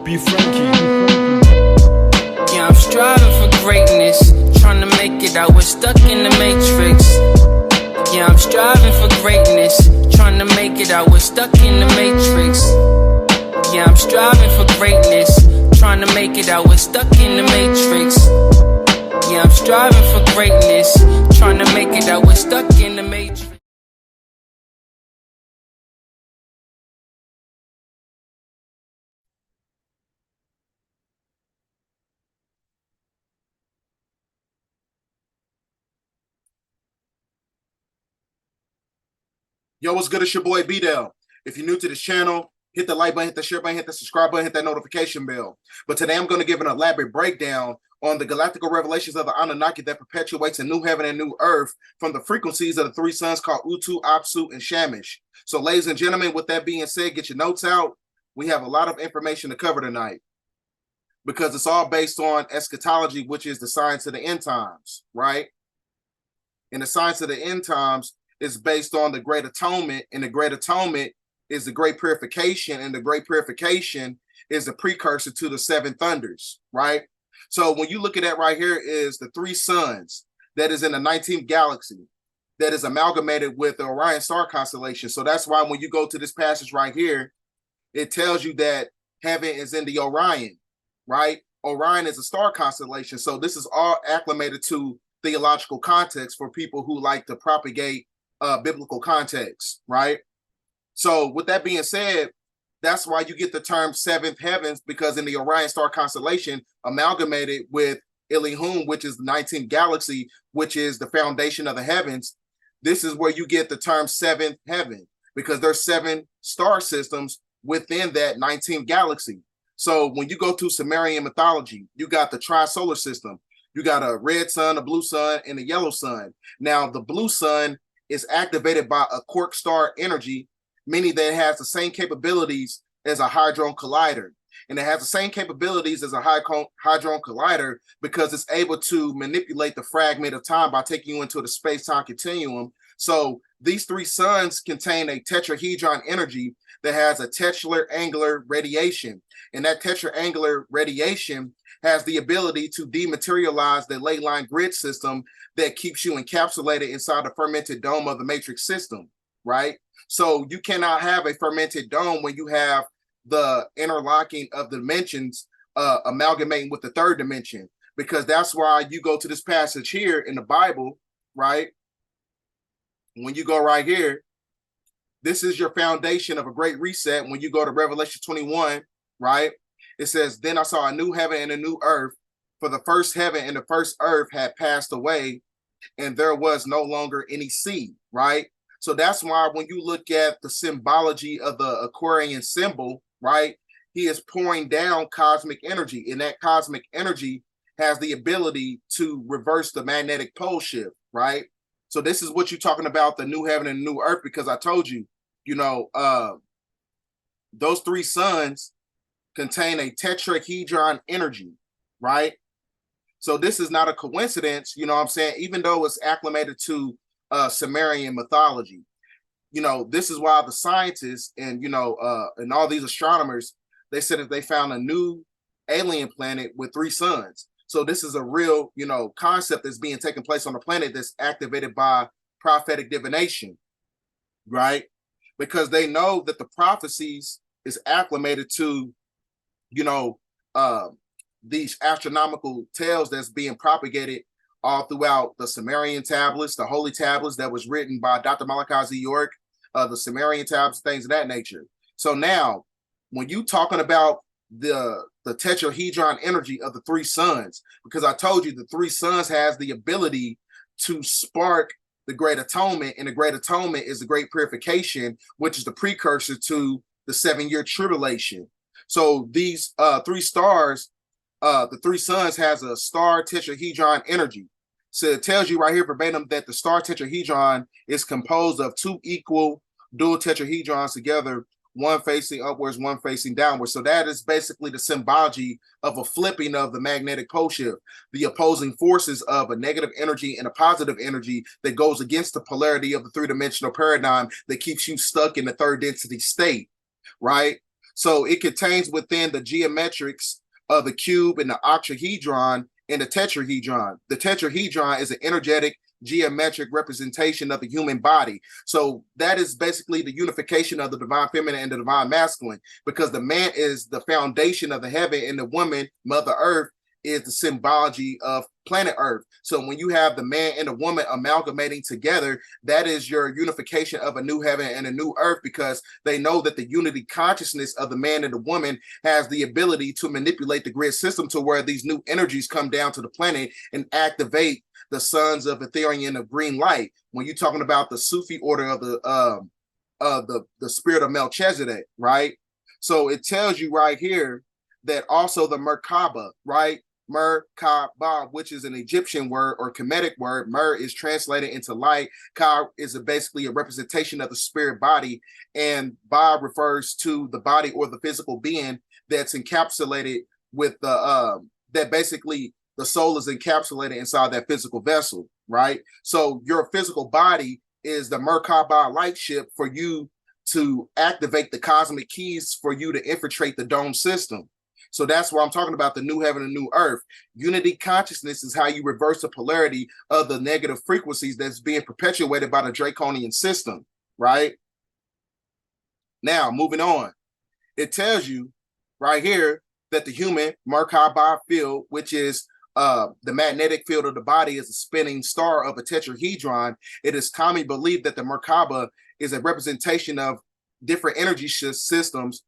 Be Frankie. Yeah, I'm striving for greatness, trying to make it out. We're stuck in the matrix. Yeah, I'm striving for greatness, trying to make it out. We're stuck in the matrix. Yeah, I'm striving for greatness, trying to make it out. We're stuck in the matrix. Yeah, I'm striving for greatness, trying to make it out. We're stuck in the matrix. Yo, what's good? It's your boy B-Dell. If you're new to this channel, hit the like button, hit the share button, hit the subscribe button, hit that notification bell. But today I'm going to give an elaborate breakdown on the galactical revelations of the Anunnaki that perpetuates a new heaven and new earth from the frequencies of the three suns called Utu, Apsu, and Shamish. So ladies and gentlemen, with that being said, get your notes out. We have a lot of information to cover tonight because it's all based on eschatology, which is the science of the end times, right? And the science of the end times is based on the Great Atonement, and the Great Atonement is the Great Purification, and the Great Purification is the precursor to the seven thunders, right? So when you look at that right here is the three suns that is in the 19th galaxy that is amalgamated with the Orion star constellation. So that's why when you go to this passage right here, it tells you that heaven is in the Orion, right? Orion is a star constellation. So this is all acclimated to theological context for people who like to propagate biblical context, right? So with that being said, that's why you get the term seventh heavens, because in the Orion star constellation amalgamated with Ilihum, which is the 19th galaxy, which is the foundation of the heavens, this is where you get the term seventh heaven, because there's seven star systems within that 19th galaxy. So when you go to Sumerian mythology, you got the tri-solar system. You got a red sun, a blue sun, and a yellow sun. Now the blue sun is activated by a quark star energy, meaning that it has the same capabilities as a hadron collider. And it has the same capabilities as a hadron collider because it's able to manipulate the fragment of time by taking you into the space-time continuum. So these three suns contain a tetrahedron energy that has a tetraangular radiation. And that tetraangular radiation has the ability to dematerialize the ley line grid system that keeps you encapsulated inside the fermented dome of the matrix system, right? So you cannot have a fermented dome when you have the interlocking of dimensions amalgamating with the third dimension, because that's why you go to this passage here in the Bible, right? When you go right here, this is your foundation of a great reset. When you go to Revelation 21, right? It says, then I saw a new heaven and a new earth, for the first heaven and the first earth had passed away, and there was no longer any sea, right? So that's why when you look at the symbology of the Aquarian symbol, right, he is pouring down cosmic energy, and that cosmic energy has the ability to reverse the magnetic pole shift, right? So this is what you're talking about, the new heaven and new earth, because I told you, you know, those three suns contain a tetrahedron energy, right? So this is not a coincidence, you know what I'm saying? Even though it's acclimated to Sumerian mythology, you know, this is why the scientists and, you know, and all these astronomers, they said that they found a new alien planet with three suns. So this is a real, you know, concept that's being taken place on the planet that's activated by prophetic divination, right? Because they know that the prophecies is acclimated to, you know, these astronomical tales that's being propagated all throughout the Sumerian tablets, the holy tablets that was written by Dr. Malachi Z. York, the Sumerian tablets, things of that nature. So now, when you talking about the tetrahedron energy of the three suns, because I told you the three suns has the ability to spark the Great Atonement, and the Great Atonement is the Great Purification, which is the precursor to the 7-year tribulation. So these three stars, the three suns has a star tetrahedron energy. So it tells you right here verbatim that the star tetrahedron is composed of two equal dual tetrahedrons together, one facing upwards, one facing downwards. So that is basically the symbology of a flipping of the magnetic pole shift, the opposing forces of a negative energy and a positive energy that goes against the polarity of the three-dimensional paradigm that keeps you stuck in the third density state, right? So it contains within the geometrics of the cube and the octahedron and the tetrahedron. The tetrahedron is an energetic geometric representation of the human body. So that is basically the unification of the divine feminine and the divine masculine, because the man is the foundation of the heaven and the woman, Mother Earth, is the symbology of planet Earth. So when you have the man and the woman amalgamating together, that is your unification of a new heaven and a new earth, because they know that the unity consciousness of the man and the woman has the ability to manipulate the grid system to where these new energies come down to the planet and activate the sons of Ethereum of green light. When you're talking about the Sufi order of the spirit of Melchizedek, right? So it tells you right here that also the Merkaba, right? Merkaba, which is an Egyptian word or Kemetic word. Mer is translated into light. Ka is basically a representation of the spirit body, and Ba refers to the body or the physical being that's encapsulated with the that basically the soul is encapsulated inside that physical vessel, right? So your physical body is the Merkaba light ship for you to activate the cosmic keys for you to infiltrate the dome system. So that's why I'm talking about the new heaven and new earth. Unity consciousness is how you reverse the polarity of the negative frequencies that's being perpetuated by the draconian system, right? Now, moving on. It tells you right here that the human Merkaba field, which is the magnetic field of the body, is a spinning star of a tetrahedron. It is commonly believed that the Merkaba is a representation of different energy systems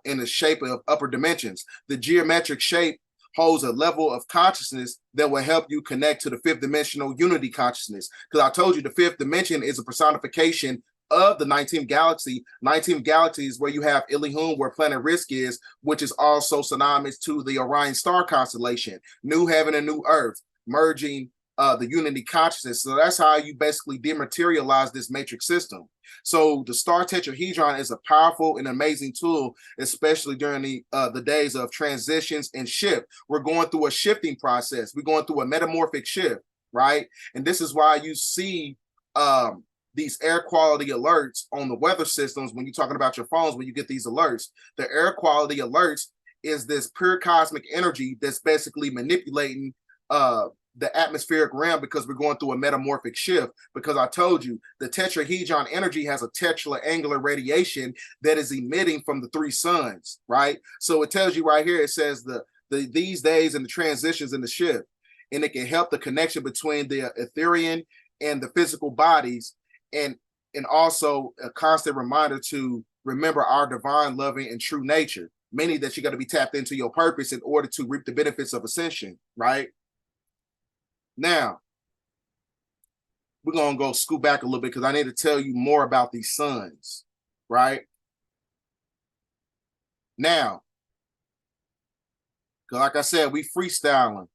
in the shape of upper dimensions. The geometric shape holds a level of consciousness that will help you connect to the fifth dimensional unity consciousness. Because I told you the fifth dimension is a personification of the 19th galaxy. 19th galaxy is where you have Ilium, where planet Rizq is, which is also synonymous to the Orion star constellation. New heaven and new earth, merging the unity consciousness. So that's how you basically dematerialize this matrix system. So the star tetrahedron is a powerful and amazing tool, especially during the days of transitions and shift. We're going through a shifting process. We're going through a metamorphic shift, right? And this is why you see these air quality alerts on the weather systems when you're talking about your phones, when you get these alerts. The air quality alerts is this pure cosmic energy that's basically manipulating the atmospheric realm, because we're going through a metamorphic shift. Because I told you the tetrahedron energy has a tetraangular radiation that is emitting from the three suns, right? So it tells you right here, it says these days and the transitions and the shift, and it can help the connection between the Ethereum and the physical bodies, and also a constant reminder to remember our divine, loving, and true nature, meaning that you got to be tapped into your purpose in order to reap the benefits of ascension, right? Now, we're going to go scoot back a little bit because I need to tell you more about these suns, right? Now, because like I said, we freestyling.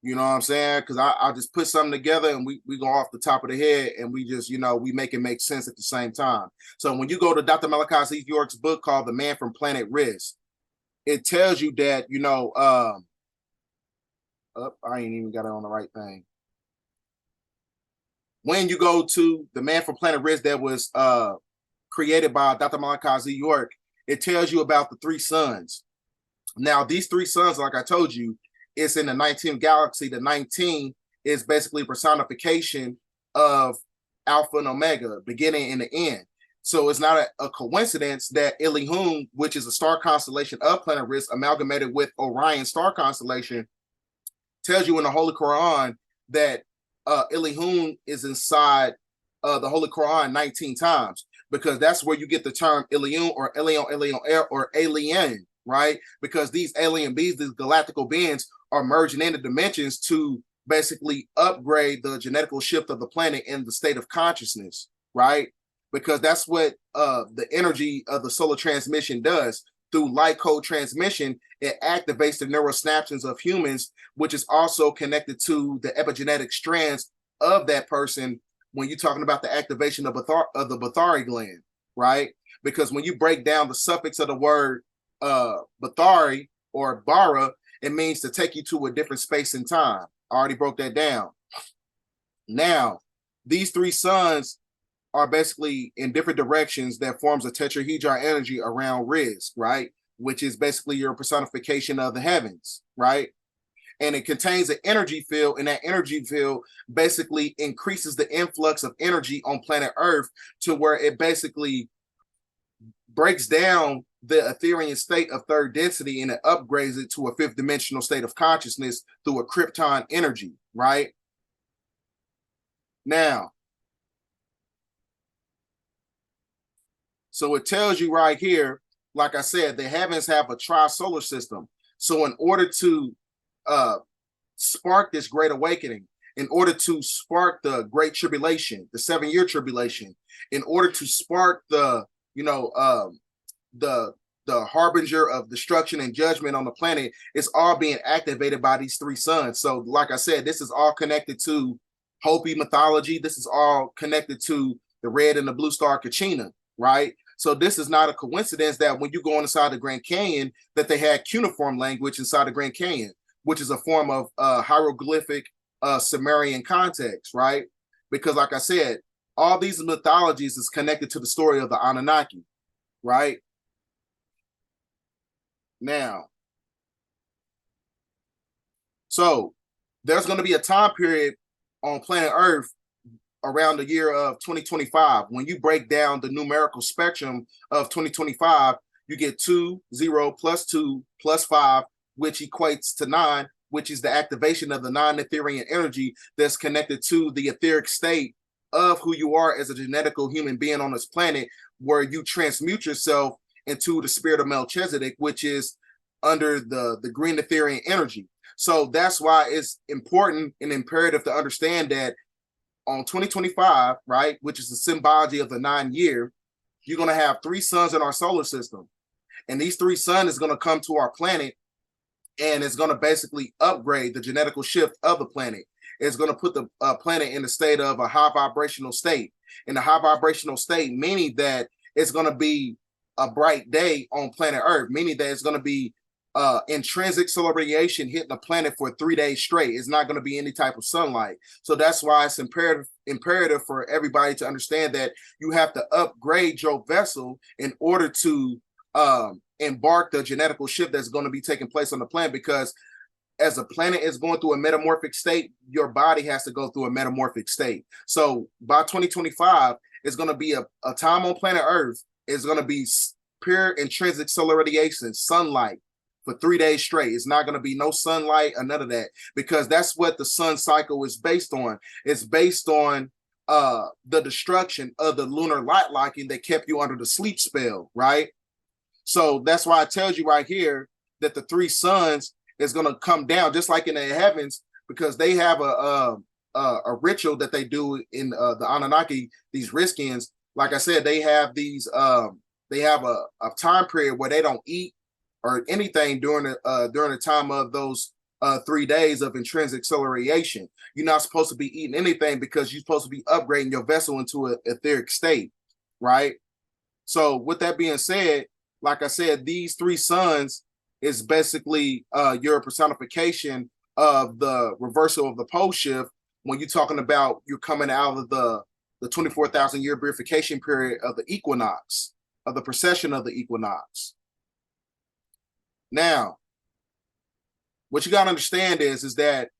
You know what I'm saying? Because I just put something together and we go off the top of the head and we just, we make it make sense at the same time. So when you go to Dr. Malachi Z. York's book called The Man from Planet Rizq, it tells you that, I ain't even got it on the right thing. When you go to The Man from Planet Rizq that was created by Dr. Malachi Z. York, it tells you about the three suns. Now, these three suns, like I told you, it's in the 19th galaxy. The 19 is basically personification of Alpha and Omega, beginning and the end. So it's not a coincidence that Ilium, which is a star constellation of planet Rizq, amalgamated with Orion star constellation, tells you in the Holy Quran that Ilium is inside the Holy Quran 19 times, because that's where you get the term Ilium or Elion, or alien, right? Because these alien beings, these galactical beings, are merging into dimensions to basically upgrade the genetical shift of the planet in the state of consciousness, right? Because that's what the energy of the solar transmission does. Through light code transmission, it activates the neural synapses of humans, which is also connected to the epigenetic strands of that person when you're talking about the activation of the Bathari gland, right? Because when you break down the suffix of the word Bathari or Bara, it means to take you to a different space and time. I already broke that down. Now, these three suns are basically in different directions that forms a tetrahedron energy around Rizq, right? Which is basically your personification of the heavens, right? And it contains an energy field, and that energy field basically increases the influx of energy on planet Earth to where it basically breaks down the Ethereum state of third density and it upgrades it to a fifth dimensional state of consciousness through a krypton energy, right? Now, so it tells you right here, like I said, the heavens have a tri-solar system. So in order to spark this great awakening, in order to spark the great tribulation, the 7-year tribulation, in order to spark the, the harbinger of destruction and judgment on the planet, it's all being activated by these three suns. So like I said, this is all connected to Hopi mythology. This is all connected to the red and the blue star Kachina, right? So this is not a coincidence that when you go inside the Grand Canyon, that they had cuneiform language inside the Grand Canyon, which is a form of hieroglyphic Sumerian context, right? Because like I said, all these mythologies is connected to the story of the Anunnaki, right? Now, so there's going to be a time period on planet Earth around the year of 2025. When you break down the numerical spectrum of 2025, you get 2, 0, plus 2, plus 5, which equates to 9, which is the activation of the non-Ethereal energy that's connected to the etheric state of who you are as a genetical human being on this planet, where you transmute yourself into the spirit of Melchizedek, which is under the green Ethereal energy. So that's why it's important and imperative to understand that on 2025, right, which is the symbology of the 9-year, you're going to have three suns in our solar system. And these three suns is going to come to our planet, and it's going to basically upgrade the genetical shift of the planet. It's going to put the planet in a state of a high vibrational state. In a high vibrational state, meaning that it's going to be a bright day on planet Earth, meaning that it's going to be intrinsic solar radiation hitting the planet for 3 days straight. It's not going to be any type of sunlight. So that's why it's imperative for everybody to understand that you have to upgrade your vessel in order to embark the genetical shift that's going to be taking place on the planet, because as a planet is going through a metamorphic state, your body has to go through a metamorphic state. So by 2025, it's going to be a time on planet Earth. It's going to be pure intrinsic solar radiation, sunlight, for 3 days straight. It's not going to be no sunlight or none of that, because that's what the sun cycle is based on. It's based on the destruction of the lunar light locking that kept you under the sleep spell, right? So that's why it tells you right here that the three suns is going to come down just like in the heavens, because they have a ritual that they do in the Anunnaki, these Rizqians. Like I said, they have these they have a time period where they don't eat or anything during the time of those 3 days of intrinsic solar radiation. You're not supposed to be eating anything because you're supposed to be upgrading your vessel into an etheric state, right? So with that being said, like I said, these three suns is basically your personification of the reversal of the pole shift when you're talking about you're coming out of the 24,000 year purification period of the equinox, of the precession of the equinox. Now, what you got to understand is that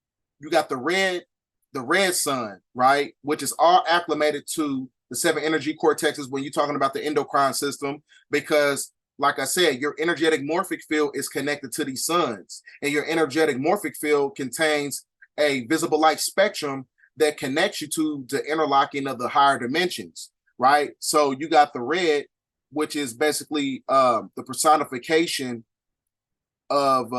you got the red sun, right, which is all acclimated to the 7 energy cortexes when you're talking about the endocrine system, because like I said, your energetic morphic field is connected to these suns, and your energetic morphic field contains a visible light spectrum that connects you to the interlocking of the higher dimensions, right? So you got the red, which is basically the personification of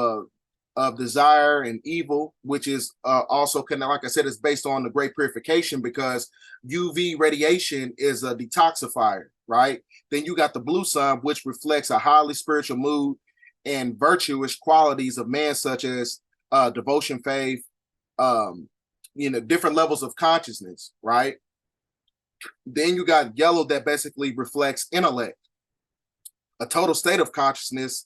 desire and evil, which is also like I said, is based on the great purification, because UV radiation is a detoxifier, right? Then you got the blue sun, which reflects a highly spiritual mood and virtuous qualities of man, such as devotion, faith, different levels of consciousness, right? Then you got yellow that basically reflects intellect, a total state of consciousness.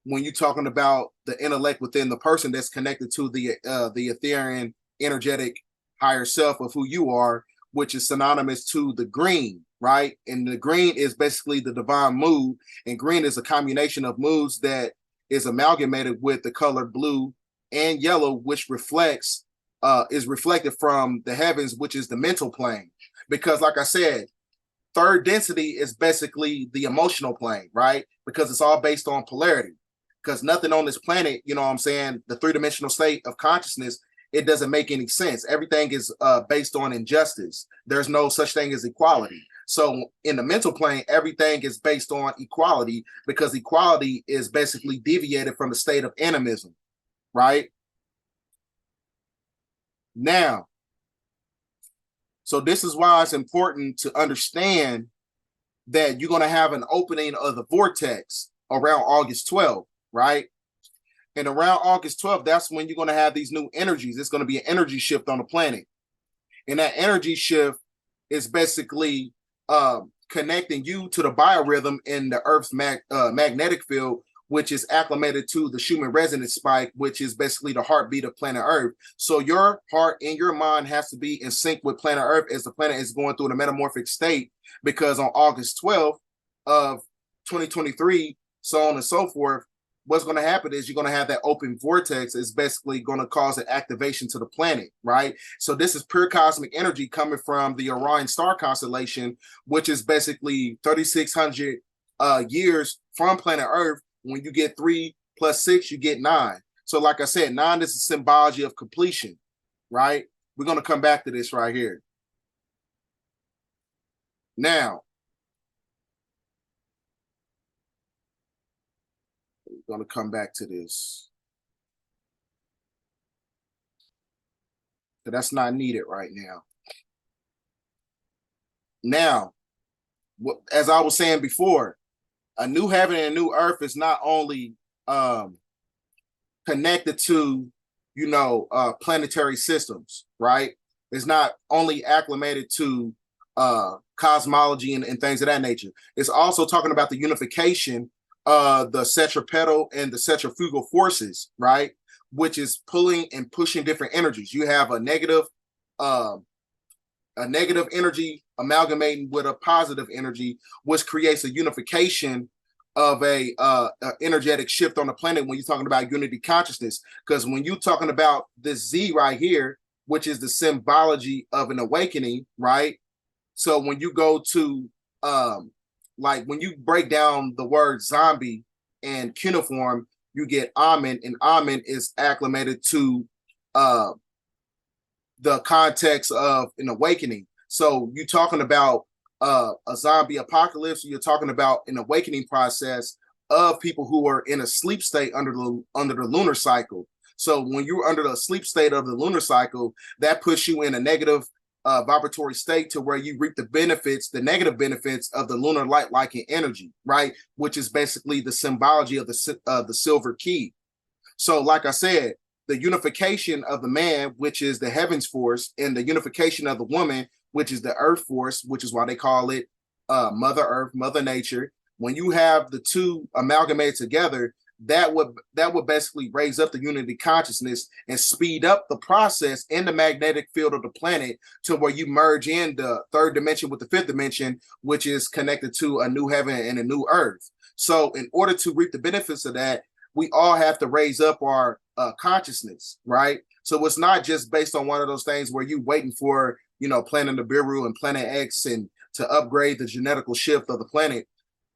When you're talking about the intellect within the person that's connected to the etherian energetic higher self of who you are, which is synonymous to the green, right? And the green is basically the divine mood, and green is a combination of moods that is amalgamated with the color blue and yellow, which reflects is reflected from the heavens, which is the mental plane. Because like I said, third density is basically the emotional plane, right? Because it's all based on polarity. Because nothing on this planet, you know what I'm saying, the three-dimensional state of consciousness, it doesn't make any sense. Everything is based on injustice. There's no such thing as equality. So in the mental plane, everything is based on equality, because equality is basically deviated from the state of animism, right? Now, so this is why it's important to understand that you're going to have an opening of the vortex around August 12th, right? And around August 12th, that's when you're going to have these new energies. It's going to be an energy shift on the planet. And that energy shift is basically connecting you to the biorhythm in the Earth's magnetic field, which is acclimated to the Schumann resonance spike, which is basically the heartbeat of planet Earth. So your heart and your mind has to be in sync with planet Earth as the planet is going through the metamorphic state, because on August 12th of 2023, so on and so forth, what's going to happen is you're going to have that open vortex is basically going to cause an activation to the planet, right? So this is pure cosmic energy coming from the Orion star constellation, which is basically 3,600 years from planet Earth. When you get 3 plus 6, you get 9. So like I said, 9 is a symbology of completion, right? We're going to come back to this right here. Now, we're going to come back to this. So that's not needed right now. Now, as I was saying before, a new heaven and a new earth is not only connected to, planetary systems, right? It's not only acclimated to cosmology and things of that nature. It's also talking about the unification of the centripetal and the centrifugal forces, right? Which is pulling and pushing different energies. You have a negative energy amalgamating with a positive energy, which creates a unification of a energetic shift on the planet when you're talking about unity consciousness. Because when you're talking about this Z right here, which is the symbology of an awakening, right? So when you go to like when you break down the word zombie and cuneiform, you get Amen, and Amen is acclimated to the context of an awakening. So you're talking about a zombie apocalypse, you're talking about an awakening process of people who are in a sleep state under the lunar cycle. So when you're under the sleep state of the lunar cycle, that puts you in a negative vibratory state to where you reap the benefits, the negative benefits of the lunar light liking energy, right? Which is basically the symbology of the silver key. So like I said, the unification of the man, which is the heavens force, and the unification of the woman, which is the earth force, which is why they call it Mother Earth, Mother Nature. When you have the two amalgamated together, that would basically raise up the unity consciousness and speed up the process in the magnetic field of the planet to where you merge in the third dimension with the fifth dimension, which is connected to a new heaven and a new earth. So in order to reap the benefits of that, we all have to raise up our consciousness, right? So it's not just based on one of those things where you waiting for, Planet Nibiru and Planet X and to upgrade the genetical shift of the planet.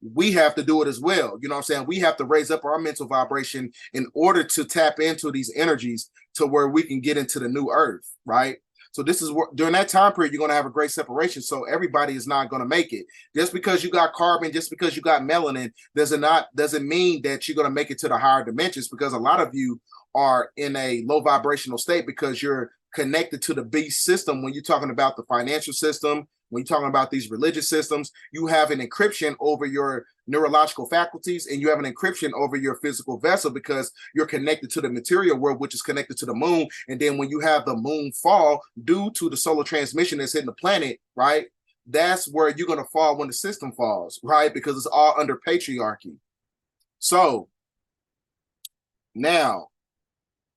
We have to do it as well. You know what I'm saying? We have to raise up our mental vibration in order to tap into these energies to where we can get into the new earth, right? So this is what during that time period, you're going to have a great separation. So everybody is not going to make it. Just because you got carbon, just because you got melanin, doesn't mean that you're going to make it to the higher dimensions, because a lot of you are in a low vibrational state because you're connected to the beast system. When you're talking about the financial system, when you're talking about these religious systems, you have an encryption over your neurological faculties, and you have an encryption over your physical vessel, because you're connected to the material world, which is connected to the moon. And then when you have the moon fall due to the solar transmission that's hitting the planet, right, that's where you're going to fall when the system falls, right, because it's all under patriarchy. So now,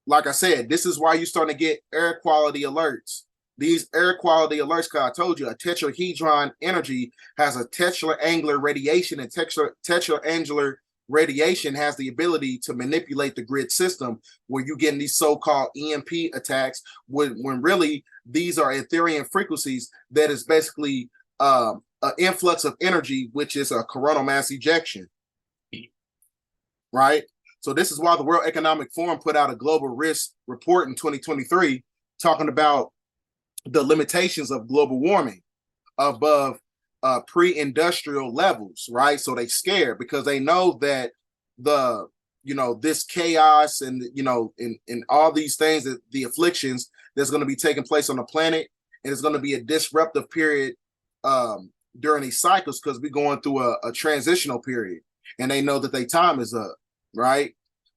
like I said, this is why you're starting to get air quality alerts. These air quality alerts, because I told you, a tetrahedron energy has a tetraangular radiation, and tetraangular radiation has the ability to manipulate the grid system, where you're getting these so-called EMP attacks, when really these are Ethereum frequencies that is basically an influx of energy, which is a coronal mass ejection, right? So this is why the World Economic Forum put out a global risk report in 2023 talking about the limitations of global warming above pre-industrial levels, right? So they scared because they know that this chaos and and all these things, that the afflictions that's going to be taking place on the planet, and it's going to be a disruptive period during these cycles, because we're going through a transitional period, and they know that their time is up, right?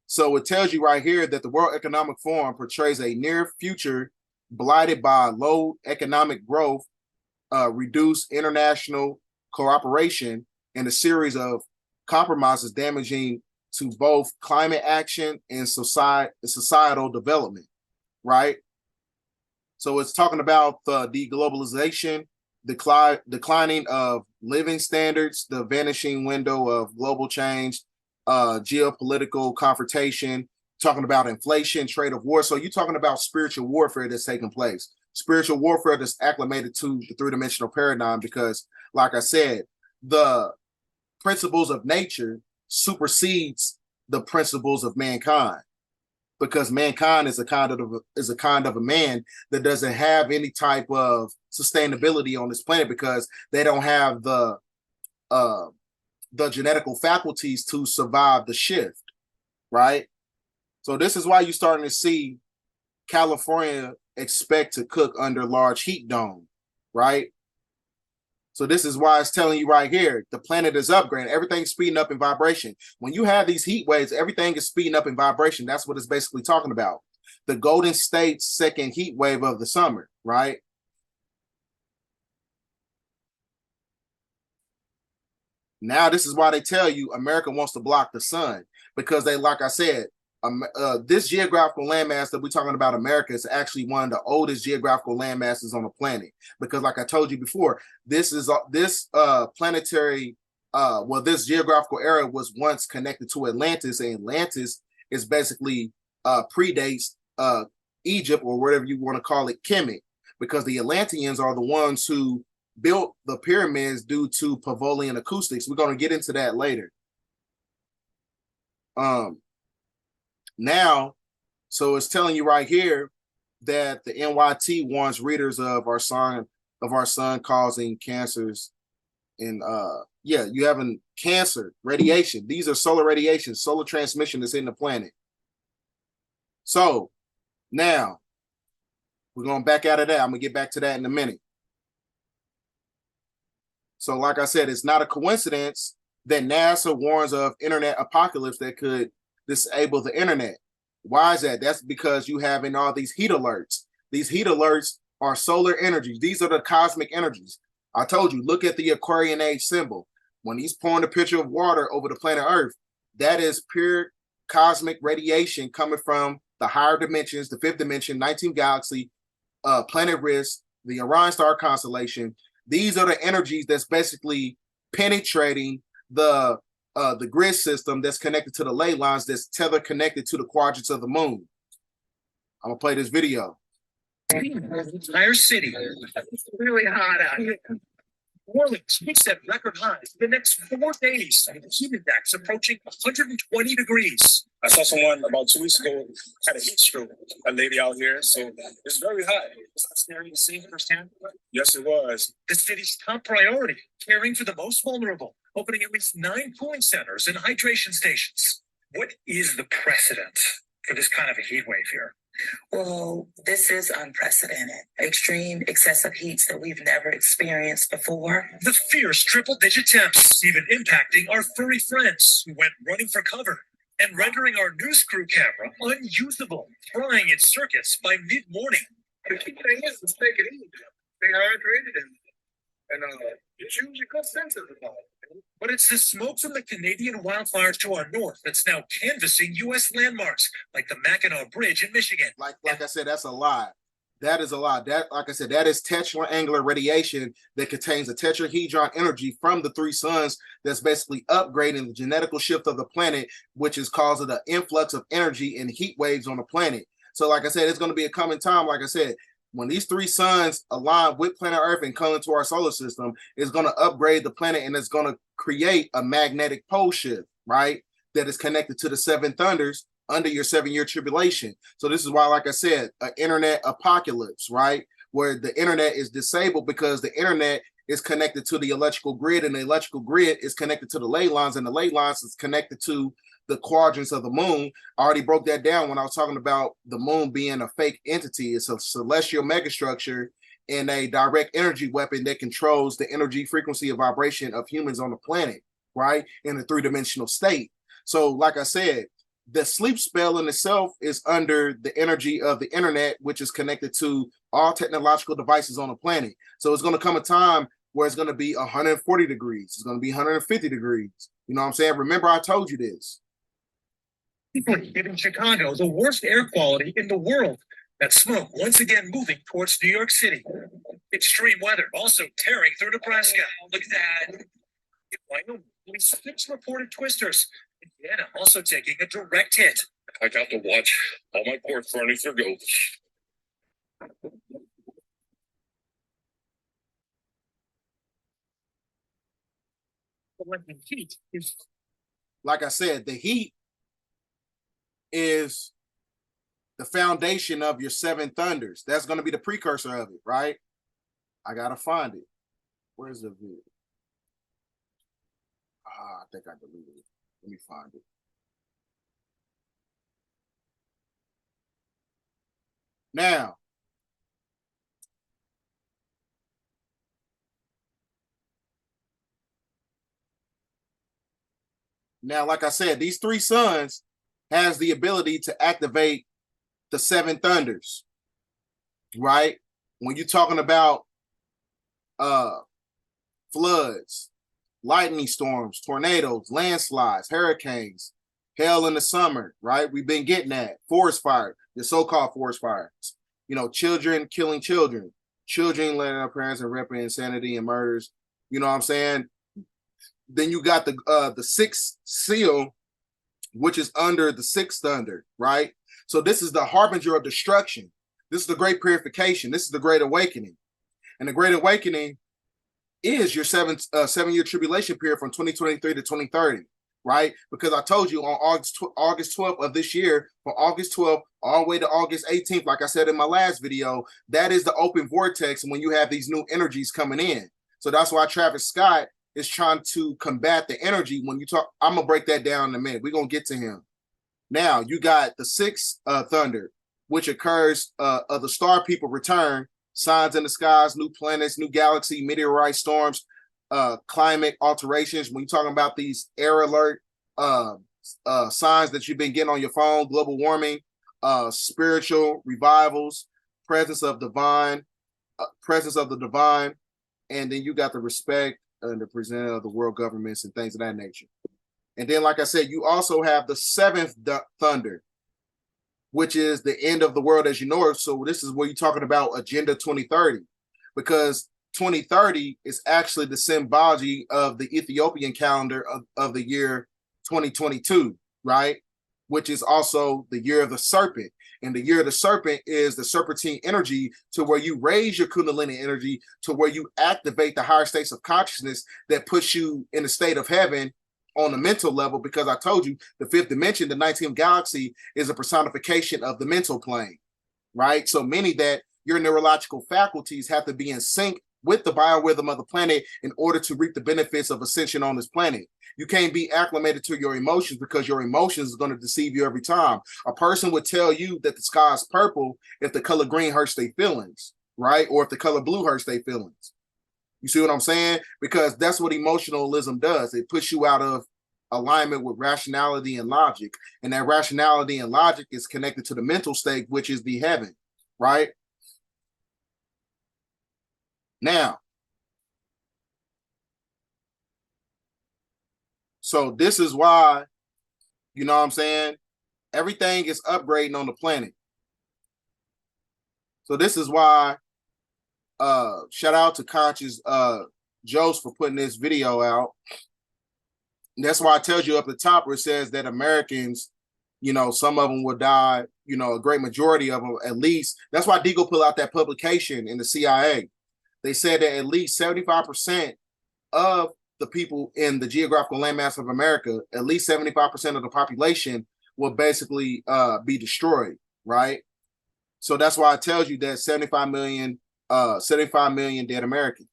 So it tells you right here that the World Economic Forum portrays a near future blighted by low economic growth, reduced international cooperation, and a series of compromises damaging to both climate action and societal development, right? So it's talking about the deglobalization, declining of living standards, the vanishing window of global change, geopolitical confrontation, talking about inflation, trade of war. So you're talking about spiritual warfare that's taking place. Spiritual warfare that's acclimated to the three-dimensional paradigm, because, like I said, the principles of nature supersedes the principles of mankind, because mankind is a kind of a man that doesn't have any type of sustainability on this planet, because they don't have the genetical faculties to survive the shift, right? So this is why you're starting to see California expect to cook under large heat dome, right? So this is why it's telling you right here, the planet is upgrading. Everything's speeding up in vibration. When you have these heat waves, everything is speeding up in vibration. That's what it's basically talking about. The Golden State's second heat wave of the summer, right? Now this is why they tell you America wants to block the sun, because they, like I said, this geographical landmass that we're talking about, America, is actually one of the oldest geographical landmasses on the planet. Because, like I told you before, this planetary, this geographical area was once connected to Atlantis, and Atlantis is basically predates Egypt, or whatever you want to call it, Kemet, because the Atlanteans are the ones who built the pyramids due to Pavlovian acoustics. We're going to get into that later. Now, so it's telling you right here that the NYT warns readers of our sun causing cancers, and you having cancer, radiation. These are solar radiation, solar transmission that's in the planet. So now we're going back out of that. I'm gonna get back to that in a minute. So, like I said, it's not a coincidence that NASA warns of internet apocalypse that could disable the internet. Why is that? That's because you have in all these heat alerts. These heat alerts are solar energies. These are the cosmic energies. I told you, look at the Aquarian age symbol. When he's pouring a picture of water over the planet Earth, that is pure cosmic radiation coming from the higher dimensions, the fifth dimension, 19th galaxy, planet Rizq, the Orion star constellation. These are the energies that's basically penetrating the grid system that's connected to the ley lines, that's tether connected to the quadrants of the moon. I'm gonna play this video. Entire city. It's really hot out here. New Orleans, we set record highs the next 4 days. The heat index approaching 120 degrees. I saw someone about 2 weeks ago had a heat stroke. A lady out here, so it's very hot. Was that scenario the same firsthand? Yes, it was. The city's top priority, caring for the most vulnerable, opening at least 9 cooling centers and hydration stations. What is the precedent for this kind of a heat wave here? Well, this is unprecedented. Extreme excessive heats that we've never experienced before. The fierce triple-digit temps even impacting our furry friends who went running for cover and rendering our news crew camera unusable, frying its circuits by mid-morning. The key thing is to take it easy. Stay hydrated and choose your good senses about it. But it's the smoke from the Canadian wildfires to our north that's now canvassing U.S. landmarks like the Mackinac Bridge in Michigan. Like I said, that's a lie. That is a lie. That, like I said, that is tetraangular radiation that contains a tetrahedron energy from the three suns that's basically upgrading the genetical shift of the planet, which is causing an influx of energy and heat waves on the planet. So like I said, it's going to be a coming time, like I said, when these three suns align with planet Earth and come into our solar system, it's going to upgrade the planet and it's going to create a magnetic pole shift, right? That is connected to the seven thunders under your 7-year tribulation. So this is why, like I said, an internet apocalypse, right? Where the internet is disabled because the internet is connected to the electrical grid and the electrical grid is connected to the ley lines and the ley lines is connected to the quadrants of the moon. I already broke that down when I was talking about the moon being a fake entity. It's a celestial megastructure and a direct energy weapon that controls the energy frequency of vibration of humans on the planet, right? In a three-dimensional state. So like I said, the sleep spell in itself is under the energy of the internet, which is connected to all technological devices on the planet. So it's going to come a time where it's going to be 140 degrees. It's going to be 150 degrees. You know what I'm saying? Remember, I told you this. In Chicago, the worst air quality in the world. That smoke once again moving towards New York City. Extreme weather also tearing through Nebraska. Look at that. In Wyoming, 6 reported twisters. Indiana also taking a direct hit. I got to watch all my pork furniture go. The heat is, like I said, the heat is the foundation of your 7 thunders. That's going to be the precursor of it, right? I gotta find it. Where's the video? I think I deleted it. Let me find it. Now, like I said, these three suns has the ability to activate the 7 thunders, right? When you're talking about floods, lightning storms, tornadoes, landslides, hurricanes, hail in the summer, right? We've been getting that. Forest fire, the so-called forest fires. You know, children killing children, children letting their parents and rampant insanity and murders. You know what I'm saying? Then you got the sixth seal, which is under the 6th thunder, right? So this is the harbinger of destruction. This is the great purification. This is the great awakening. And the great awakening is your 7-year tribulation period from 2023 to 2030, right? Because I told you on August 12th of this year, from August 12th all the way to August 18th, like I said in my last video, that is the open vortex when you have these new energies coming in. So that's why Travis Scott is trying to combat the energy. When you talk, I'm gonna break that down in a minute. We're gonna get to him. Now you got the 6th thunder, which occurs of the star people return, signs in the skies, new planets, new galaxy, meteorite storms, climate alterations. When you're talking about these air alert signs that you've been getting on your phone, global warming, spiritual revivals, presence of the divine, and then you got the respect and the present of the world governments and things of that nature. And then, like I said, you also have the 7th thunder, which is the end of the world as you know it. So this is where you're talking about Agenda 2030, because 2030 is actually the symbology of the Ethiopian calendar of the year 2022, right? Which is also the year of the serpent. And the year of the serpent is the serpentine energy, to where you raise your Kundalini energy to where you activate the higher states of consciousness that puts you in a state of heaven on the mental level. Because I told you the 5th dimension, the 19th galaxy, is a personification of the mental plane, right? So meaning that your neurological faculties have to be in sync with the biorhythm of the planet in order to reap the benefits of ascension on this planet. You can't be acclimated to your emotions because your emotions is going to deceive you every time. A person would tell you that the sky is purple if the color green hurts their feelings, right? Or if the color blue hurts their feelings. You see what I'm saying? Because that's what emotionalism does. It puts you out of alignment with rationality and logic. And that rationality and logic is connected to the mental state, which is the heaven, right? Now, so this is why, you know what I'm saying? Everything is upgrading on the planet. So this is why, shout out to Conscious Joe's for putting this video out. And that's why I tell you up the top where it says that Americans, you know, some of them will die, you know, a great majority of them at least. That's why Deagle put out that publication in the CIA. They said that at least 75% of the people in the geographical landmass of America, at least 75% of the population will basically be destroyed, right? So that's why it tells you that 75 million dead Americans.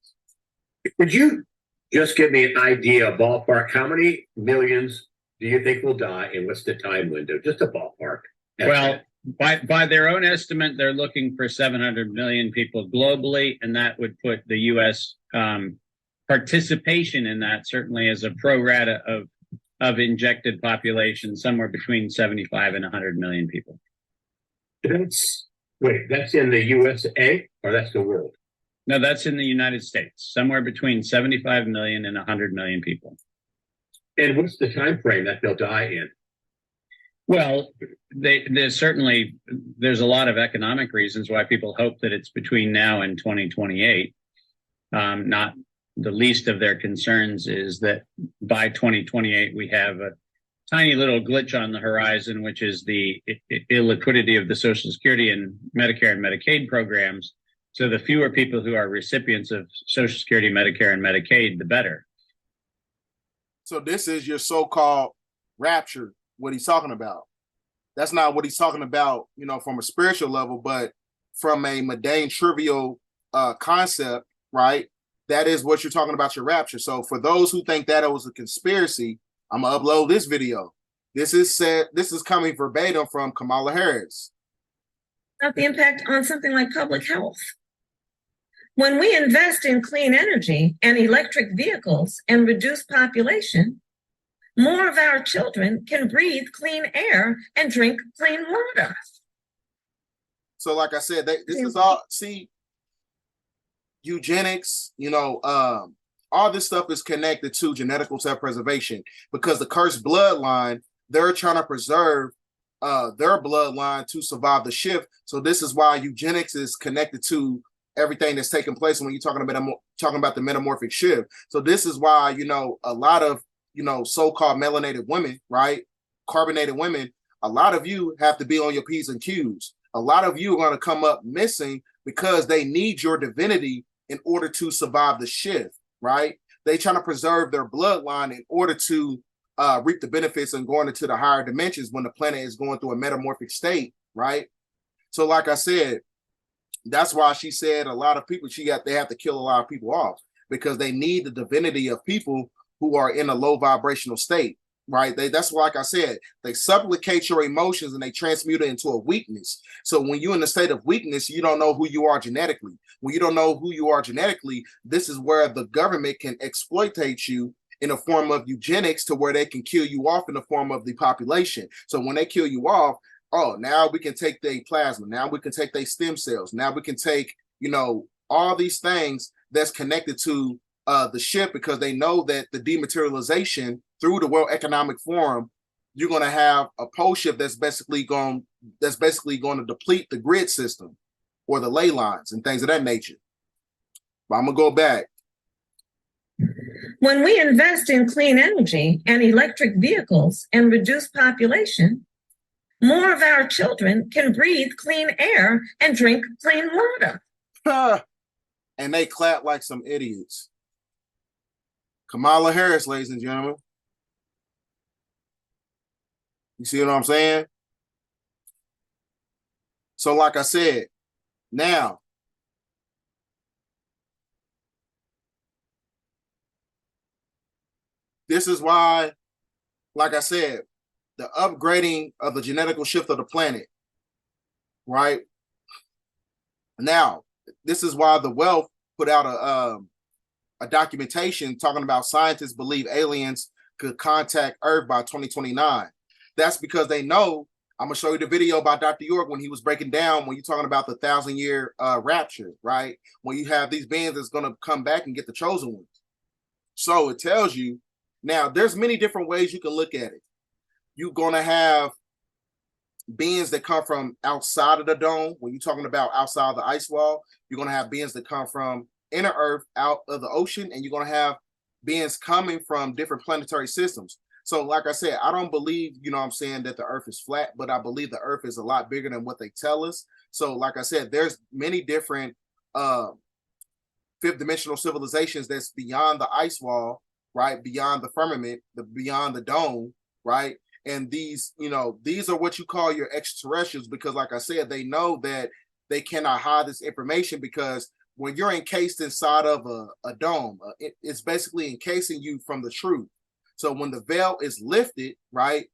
Could you just give me an idea, ballpark, how many millions do you think will die and what's the time window? Just a ballpark. Well, by their own estimate, they're looking for 700 million people globally, and that would put the U.S. Participation in that certainly as a pro rata of injected population, somewhere between 75 and 100 million people. That's in the USA or that's the world? No, that's in the United States, somewhere between 75 million and 100 million people. And what's the time frame that they'll die in? Well, there's a lot of economic reasons why people hope that it's between now and 2028. Not the least of their concerns is that by 2028, we have a tiny little glitch on the horizon, which is the illiquidity of the Social Security and Medicare and Medicaid programs. So the fewer people who are recipients of Social Security, Medicare, and Medicaid, the better. So this is your so-called rapture, what he's talking about. That's not what he's talking about, you know, from a spiritual level, but from a mundane, trivial concept, right? That is what you're talking about, your rapture. So for those who think that it was a conspiracy, I'm gonna upload this video. This is coming verbatim from Kamala Harris. About the impact on something like public health. When we invest in clean energy and electric vehicles and reduce population, more of our children can breathe clean air and drink clean water. So like I said, this is all, see, eugenics, you know, all this stuff is connected to genetical self-preservation because the cursed bloodline, they're trying to preserve their bloodline to survive the shift. So this is why eugenics is connected to everything that's taking place when you're talking about the metamorphic shift. So this is why, you know, a lot of, you know, so-called melanated women, right? Carbonated women, a lot of you have to be on your P's and Q's. A lot of you are going to come up missing because they need your divinity in order to survive the shift, right? They trying to preserve their bloodline in order to reap the benefits and going into the higher dimensions when the planet is going through a metamorphic state, right? So like I said, that's why she said a lot of people, they have to kill a lot of people off because they need the divinity of people who are in a low vibrational state, right? That's why, like I said, they supplicate your emotions and they transmute it into a weakness. So when you're in a state of weakness, you don't know who you are genetically. When you don't know who you are genetically, this is where the government can exploitate you in a form of eugenics to where they can kill you off in the form of the population. So when they kill you off, oh, now we can take their plasma. Now we can take their stem cells. Now we can take, you know, all these things that's connected to the ship because they know that the dematerialization through the World Economic Forum, you're going to have a pole shift that's basically going to deplete the grid system or the ley lines and things of that nature. But I'm going to go back. When we invest in clean energy and electric vehicles and reduce population, more of our children can breathe clean air and drink clean water. And they clap like some idiots. Kamala Harris, ladies and gentlemen. You see what I'm saying? So like I said, now, This is why, like I said, the upgrading of the genetical shift of the planet, right? Now, this is why the Wealth put out a documentation talking about scientists believe aliens could contact Earth by 2029. That's because they know. I'm gonna show you the video by Dr. York when he was breaking down when you're talking about the 1,000-year rapture, right? When you have these beings that's gonna come back and get the chosen ones. So it tells you now there's many different ways you can look at it. You're gonna have beings that come from outside of the dome. When you're talking about outside of the ice wall, you're gonna have beings that come from inner Earth, out of the ocean, and you're gonna have beings coming from different planetary systems. So, like I said, I don't believe, you know what I'm saying, that the Earth is flat, but I believe the Earth is a lot bigger than what they tell us. So, like I said, there's many different fifth dimensional civilizations that's beyond the ice wall, right? Beyond the firmament, beyond the dome, right? And these, you know, these are what you call your extraterrestrials, because like I said, they know that they cannot hide this information, because when you're encased inside of a dome, it's basically encasing you from the truth. So when the veil is lifted, right?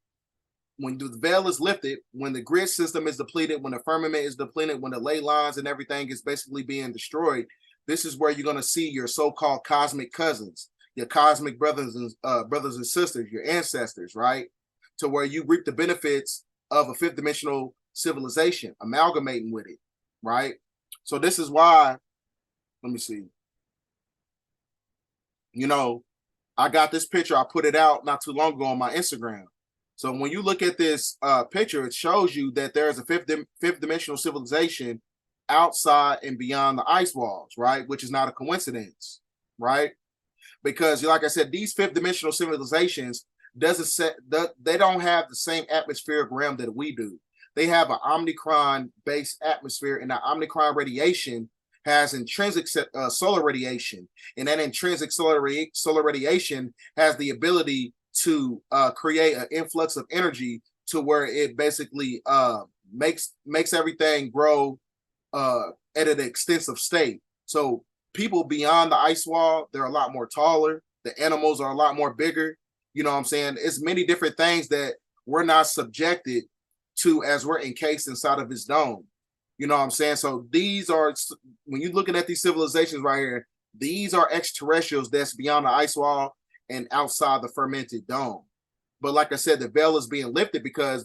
When the veil is lifted, when the grid system is depleted, when the firmament is depleted, when the ley lines and everything is basically being destroyed, this is where you're going to see your so-called cosmic cousins, your cosmic brothers and sisters, your ancestors, right? To where you reap the benefits of a fifth dimensional civilization, amalgamating with it, right? So this is why, let me see. You know, I got this picture. I put it out not too long ago on my Instagram. So when you look at this picture, it shows you that there is a fifth dimensional civilization outside and beyond the ice walls, right? Which is not a coincidence, right? Because, like I said, these fifth dimensional civilizations they don't have the same atmospheric realm that we do. They have an omicron-based atmosphere, and the omicron radiation has intrinsic solar radiation, and that intrinsic solar radiation has the ability to create an influx of energy to where it basically makes everything grow at an extensive state. So people beyond the ice wall, they're a lot more taller. The animals are a lot more bigger. You know what I'm saying? It's many different things that we're not subjected to as we're encased inside of this dome. You know what I'm saying? So these are, when you're looking at these civilizations right here, these are extraterrestrials that's beyond the ice wall and outside the fermented dome. But like I said, the veil is being lifted because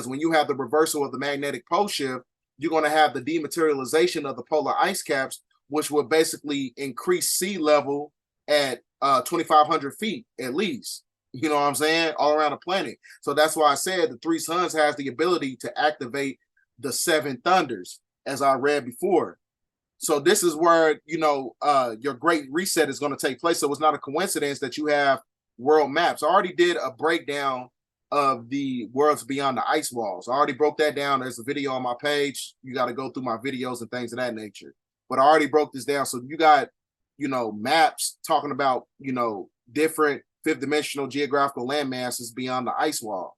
when you have the reversal of the magnetic pole shift, you're going to have the dematerialization of the polar ice caps, which will basically increase sea level at 2,500 feet at least. You know what I'm saying? All around the planet. So that's why I said the three suns has the ability to activate the seven thunders, as I read before. So this is where, you know, your great reset is going to take place. So it's not a coincidence that you have world maps. I already did a breakdown of the worlds beyond the ice walls. I already broke that down. There's a video on my page. You got to go through my videos and things of that nature. But I already broke this down. So you got, you know, maps talking about, you know, different fifth dimensional geographical land masses beyond the ice wall.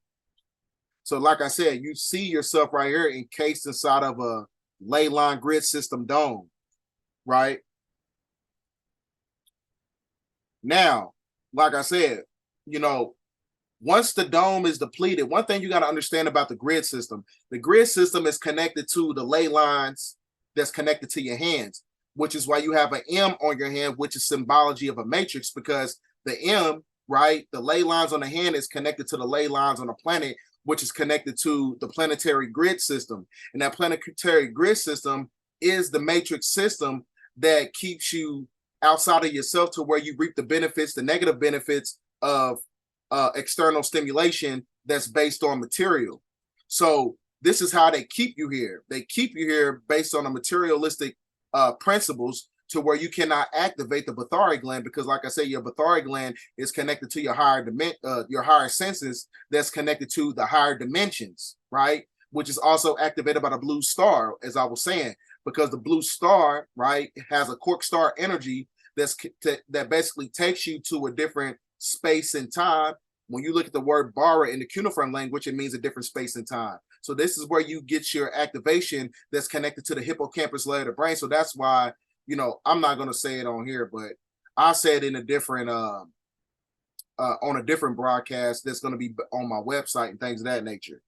So like I said, you see yourself right here encased inside of a ley line grid system dome, right? Now, like I said, you know, once the dome is depleted, one thing you got to understand about the grid system is connected to the ley lines that's connected to your hands, which is why you have an M on your hand, which is symbology of a matrix, because the M, right, the ley lines on the hand is connected to the ley lines on the planet, which is connected to the planetary grid system. And that planetary grid system is the matrix system that keeps you outside of yourself to where you reap the benefits, the negative benefits of external stimulation that's based on material. So this is how they keep you here. They keep you here based on the materialistic principles, to where you cannot activate the Bathari gland, because like I said, your Bathari gland is connected to your higher senses that's connected to the higher dimensions, right? Which is also activated by the blue star, as I was saying, because the blue star, right, has a quark star energy that basically takes you to a different space and time. When you look at the word bara in the cuneiform language, it means a different space and time. So this is where you get your activation that's connected to the hippocampus layer of the brain. So that's why, you know, I'm not going to say it on here, but I said in a different on a different broadcast that's going to be on my website and things of that nature.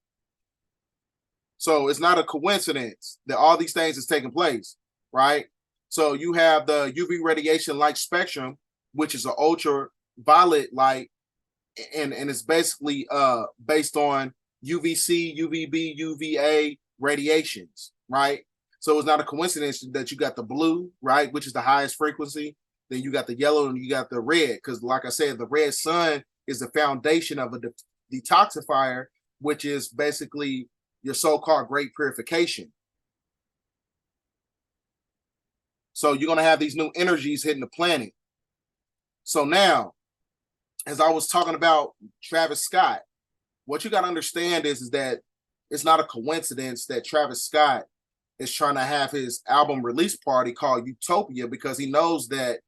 So it's not a coincidence that all these things is taking place, right? So you have the UV radiation light spectrum, which is an ultraviolet light, and it's basically based on UVC, UVB, UVA radiations, right? So it's not a coincidence that you got the blue, right, which is the highest frequency. Then you got the yellow and you got the red, because like I said, the red sun is the foundation of a detoxifier, which is basically your so-called great purification. So you're going to have these new energies hitting the planet. So now, as I was talking about Travis Scott, what you got to understand is that it's not a coincidence that Travis Scott is trying to have his album release party called Utopia, because he knows that,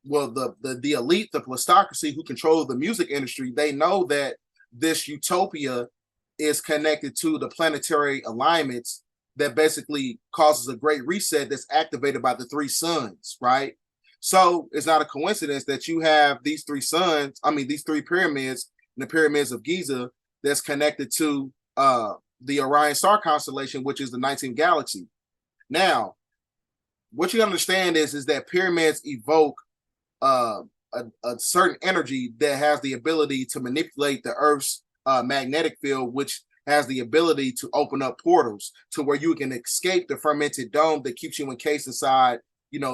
well, the elite, the plutocracy who control the music industry, they know that this utopia is connected to the planetary alignments that basically causes a great reset that's activated by the three suns, right? So it's not a coincidence that you have these three suns, these three pyramids, and the pyramids of Giza, that's connected to the Orion star constellation, which is the 19th galaxy. Now, what you understand is that pyramids evoke a certain energy that has the ability to manipulate the Earth's magnetic field, which has the ability to open up portals to where you can escape the fermented dome that keeps you encased inside,